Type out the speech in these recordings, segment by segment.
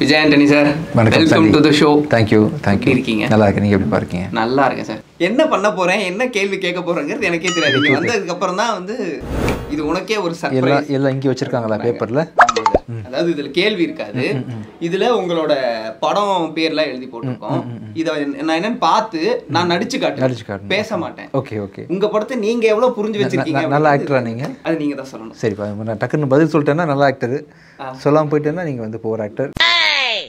Vijay Antony sir, welcome to the show. Thank you. இருக்கீங்க? நல்லா இருக்கேன். நீங்கள் எப்படி இருக்கீங்க? நல்லா இருக்கேன் சார். என்ன பண்ண போறேன், என்ன கேள்வி கேட்க போறேங்கிறது எனக்கே தெரியாது. நீங்க வந்ததுக்கு அப்புறம் தான் வந்து இது உனக்கே ஒரு சர்ப்ரைஸ். எல்லாம் இங்கே வச்சிருக்காங்களா பேப்பர்ல? அதாவது இதுல கேள்வி இருக்காது, இதுல உங்களோட படம் பேர்லாம் எழுதி போட்டிருக்கோம். இத நான் என்னன்னு பார்த்து நான் நடிச்சு காட்டுறேன், பேச மாட்டேன். Okay okay. உங்க படத்தை நீங்க எவ்வளவு புரிஞ்சு வச்சிருக்கீங்க? நல்ல ஆக்டரா நீங்க? அது நீங்க தான் சொல்லணும். சரி, நான் டக்குன்னு பதில் சொல்லிட்டேன்னா நல்ல ஆக்டர், சொல்லாம போயிட்டேன்னா நீங்க வந்து போர் ஆக்டர்.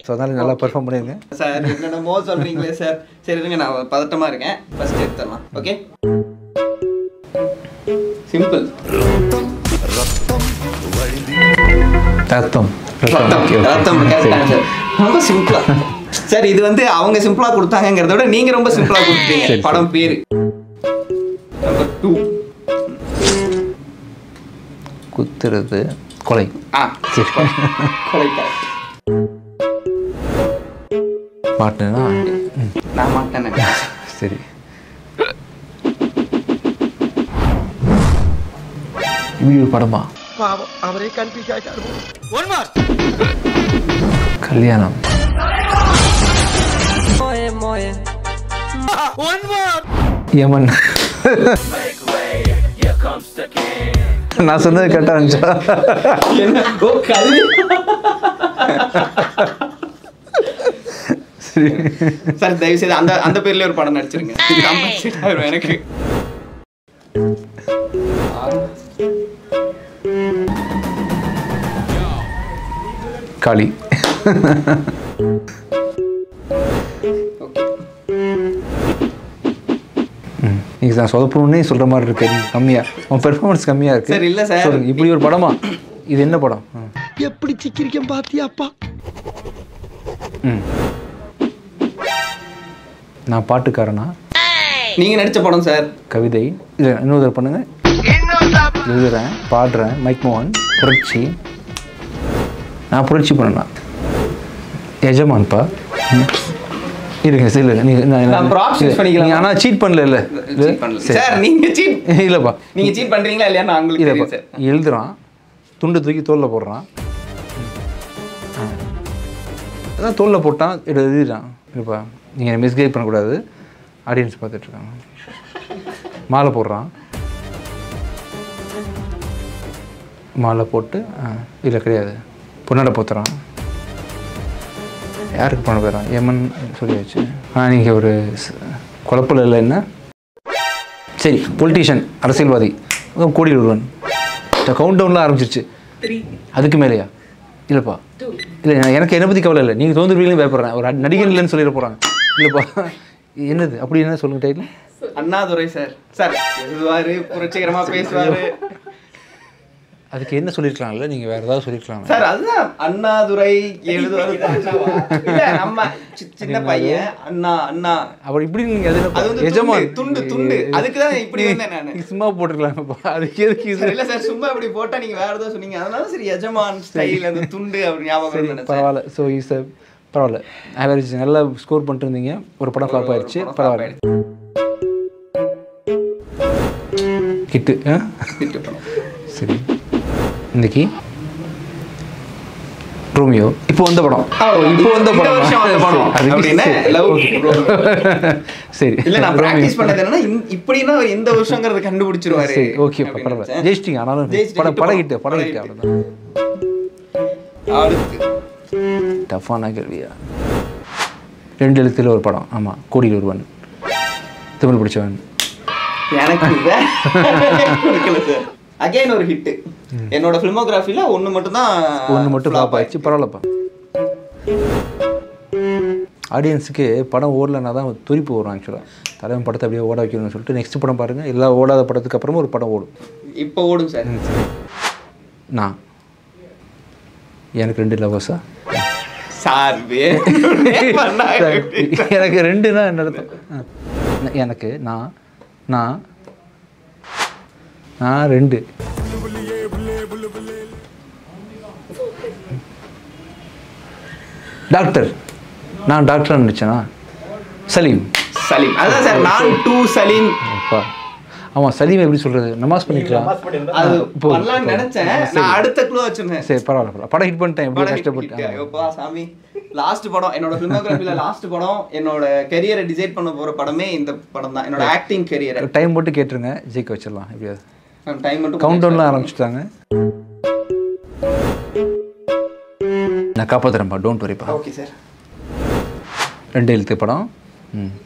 ஸோ அதனால நல்லா பெர்ஃபார்ம் பண்ணிருங்க சார். என்னென்னமோ சொல்றீங்களே சார். சரி இருங்க, நான் பதட்டமா இருக்கேன். ஃபர்ஸ்ட் எடுத்துடலாம். Okay, simple. ரத்தம். ரொம்ப சிம்பிளா சார். இது வந்து அவங்க சிம்பிளா கொடுத்தாங்கிறத விட நீங்க ரொம்ப சிம்பிளா கொடுத்தீங்க. படம் பேரு நம்பர் 2. குத்துறது கொலை. கொலை கரெக்ட். மாட்டேனா? நான் மாட்டேன். சரி, இப்படி ஒரு படமா? அவரே கன்ஃபியூஸ் ஆயிட்டாரு. கல்யாணம். யமன். நான் சொன்னது கரெக்டா இருந்துச்சா? சார் தயவு செய்து அந்த பேர்ல ஒரு படம் நடிச்சிருங்க. எனக்கு காளி. நீங்க நான் சொதப்பணும்னே சொல்ற மாதிரி இருக்கு. கம்மியா உன் பெர்ஃபார்மன்ஸ் கம்மியா இருக்கு. சார் இல்ல சார், இப்படி ஒரு படமா? இது என்ன படம்? எப்படி சிக்கிரிக்கம் பாத்தியாப்பா? நான் பாட்டுக்காரனா? நீங்க நடிச்ச படம் சார். கவிதை. இல்லை, இன்னொரு பண்ணுங்க. எழுதுறேன், பாடுறேன். மைக் மோகன். புரட்சி. நான் புரட்சி பண்ணேன். எஜமான்பா. இருங்க சார், நீங்க ஆனா சீட் பண்ணல. சார் நீங்க சீட் இல்லப்பா. நீங்க சீட் பண்றீங்களா இல்லையா? நான் உங்களுக்கு தெரியும் சார். எழுதுறான், துண்டு தூக்கி தோல்ல போடுறான். அதான் தோல்ல போட்டான், எழுதிடுறான். இல்லப்பா, நீங்கள் மிஸ்கைட் பண்ணக்கூடாது, ஆடியன்ஸ் பார்த்துட்ருக்காங்க. மாலை போடுறான், மாலை போட்டு இல்லை கிடையாது, பொண்ணாட போத்துறான். யாருக்கு பண்ண போயிடறான்? ஏமன் சொல்லியாச்சு. நீங்கள் ஒரு குழப்பில் இல்லை. என்ன சரி, பொலிட்டீஷியன், அரசியல்வாதி, கோடி ஒருவன். கவுண்ட் டவுன்லாம் ஆரம்பிச்சிருச்சு. அதுக்கு மேலேயா? இல்லைப்பா, இல்லை எனக்கு என்னை பற்றி கவலை இல்லை. நீங்கள் தோந்துருவீங்கன்னு பயப்படுறேன். ஒரு நடிகர் இல்லைன்னு சொல்லிட போகிறாங்க. இல்லைப்பா, என்னது அப்படி என்ன சொல்லுங்க டைட்டில்? அண்ணாதுரை சார். சார் எழுதுவாரு, புரட்சிகரமாக பேசுவார். அதுக்கு என்ன சொல்லியிருக்கலாம்ல? நீங்கள் வேறு ஏதாவது சொல்லியிருக்கலாம் சார். அதுதான் அண்ணாதுரை எழுதுவாரு. இல்லை நம்ம சின்ன பையன் அண்ணா அண்ணா அப்படி இப்படி நீங்கள் அது எஜமான் துண்டு துண்டு. அதுக்கு தான் இப்படி வந்தேன் நான். சும்மா போட்டுருக்கலாம்ப்பா. அதுக்கு எதுக்கு இது? இல்லை சார், சும்மா இப்படி போட்டால் நீங்கள் வேறு ஏதாவது சொன்னீங்க, அதனால சரி எஜமான் ஸ்டைல் அந்த துண்டு அப்படி ஞாபகம். பரவாயில்ல. ஸோ இஸ் பரவாயில்ல, ஆவரேஜ் நல்லா ஸ்கோர் பண்ணிட்டு இருந்தீங்க. ஒரு படம் ஃப்ளாப் ஆயிடுச்சு, பரவாயில்ல. கிட்டு சரி. இன்னைக்கு ரோமியோ இப்போ வந்த படம். சரி, இல்லை நான் ப்ராக்டிஸ் பண்ணது என்னன்னா இப்படின்னா இந்த வருஷங்கிறத கண்டுபிடிச்சிருவாரு. ஓகே, பரவாயில்ல, ஜெயிச்சிட்டிங்க. ஆனாலும் படகிட்டு அவ்வளோதான். டஃப்பான கேள்வியா? 2 எழுத்துல ஒரு படம். ஆமாம், கோடியில் ஒருவன், தமிழ் பிடிச்சவன். எனக்கு அகைன் ஒரு ஹிட். என்னோட ஃபிலிமோகிராஃபில ஒன்று மட்டும் ஃப்ளாப் ஆயிடுச்சு. பரவாயில்லப்பா, ஆடியன்ஸுக்கு படம் ஓடலைன்னா தான் துரிப்பு வரும். ஆக்சுவலாக தலைவன் படத்தை அப்படியே ஓட வைக்கணும்னு சொல்லிட்டு நெக்ஸ்ட் படம் பாருங்கள். எல்லா ஓடாத படத்துக்கு அப்புறமா ஒரு படம் ஓடும். இப்போ ஓடும் சார். நான் எனக்கு 2 லவர்ஸா சார்? எனக்கு 2னா என்ன அர்த்தம்? எனக்கு நான் 2. டாக்டர். நான் டாக்டர் நினச்சேனா? சலீம். அதான் சார், நான் 2 சலீம். ஆமாம் சலீம் எப்படி சொல்கிறது நமாஸ் பண்ணிக்கலாம் அது பண்ணலாம்னு நினைச்சேன் நான் அடுத்த க்ளூ வச்சிருந்தேன் சரி பரவாயில்ல படம் ஹிட் பண்ணிட்டேன் எப்படி கஷ்டப்பட்டு ஐயோப்பா சாமி லாஸ்ட் படம் என்னோட ஃபிலிமோகிராஃபில லாஸ்ட் படம் என்னோட கெரியரை டிசைட் பண்ண போற படமே இந்த படம் தான் என்னோட ஆக்டிங் கெரியரை டைம் போட்டு கேட்டுருங்க ஜெயிக்க வச்சிடலாம் எப்படியாவது டைம் மட்டும் கவுண்ட் டவுன்லாம் ஆரம்பிச்சுட்டாங்க நான் காப்பாற்றுறேன்ப்பா டோன்ட் வரிப்பா ஓகே சார் 2 எழுத்து படம்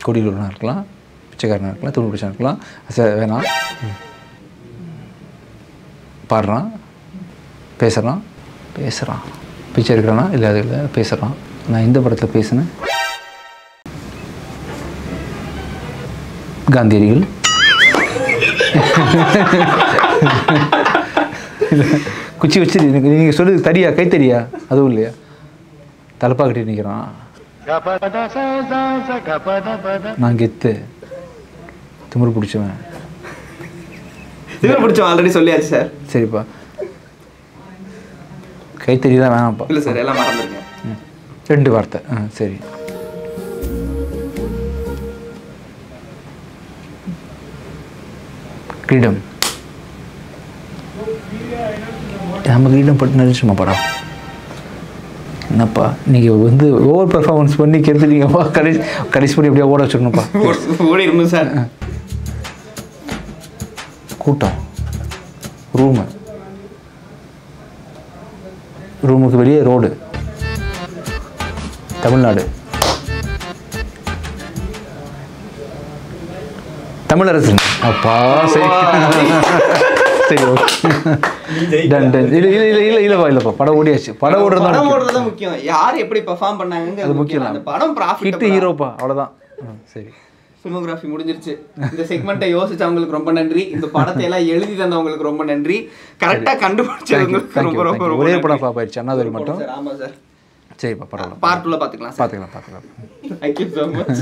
கொடியூர்னா இருக்கலாம் பிச்சைக்காரனாக இருக்கலாம் துணி பிடிச்சா இருக்கலாம் சரி வேணாம் பாடுறான் பேசுகிறான் பிச்சை இருக்கிறானா இல்லை அது இல்லை பேசுகிறான் நான் இந்த படத்தில் பேசினேன் காந்தியடிகள் குச்சி வச்சு நீங்கள் சொல்லி தரியா கை தெரியா அதுவும் இல்லையா தலப்பா கட்டி நிற்கிறான் நான் கெத்து திமிரு பிடிச்சவன் ஆல்ரெடி சொல்லியாச்சு சார் சரிப்பா கைத்தறி தான் வேணாம்ப்பா இல்லை சார் எல்லாம் மறந்துருக்கேன் 2 வார்த்தை சரி கிரீடம் நம்ம கிரீடம் பட்டு நடிச்சுமா படம் என்னப்பா நீங்கள் வந்து ஓவர் பெர்ஃபார்மன்ஸ் பண்ணி கெடுத்துட்டீங்கப்பா கடைசி பண்ணி எப்படியா ஓட வச்சுக்கணும்ப்பா ஓடி இருந்தோம் சார் கூட்டம் ரூமுக்கு வெளியே ரோடு தமிழ்நாடு தமிழரசு அப்பா சரி சரி ஓகே டன் இல்லைப்பா படம் ஓடியாச்சு படம் ஓடுறது முக்கியம் யார் எப்படி பெர்ஃபார்ம் பண்ணாங்க அது முக்கியம் அந்த படம் ப்ராஃபிட் ஹீரோப்பா அவ்வளோதான் சரி ஃபிலிமோகிராஃபி முடிஞ்சிருச்சு இந்த செக்மெண்ட்டை யோசிச்சவங்களுக்கு ரொம்ப நன்றி இந்த படத்தை எல்லாம் எழுதி தந்தவங்களுக்கு ரொம்ப நன்றி கரெக்டாக கண்டுபிடிச்சவங்களுக்கு ரொம்ப ரொம்ப ஒரே படம் ஃப்ளாப் ஆயிடுச்சு அண்ணாதுரை மட்டும் ஆமாம் சார் சரிப்பா பரவாயில்ல பார்ட் 2ல பார்த்துக்கலாம் பார்த்துக்கலாம் தேங்க்யூ ஸோ மச்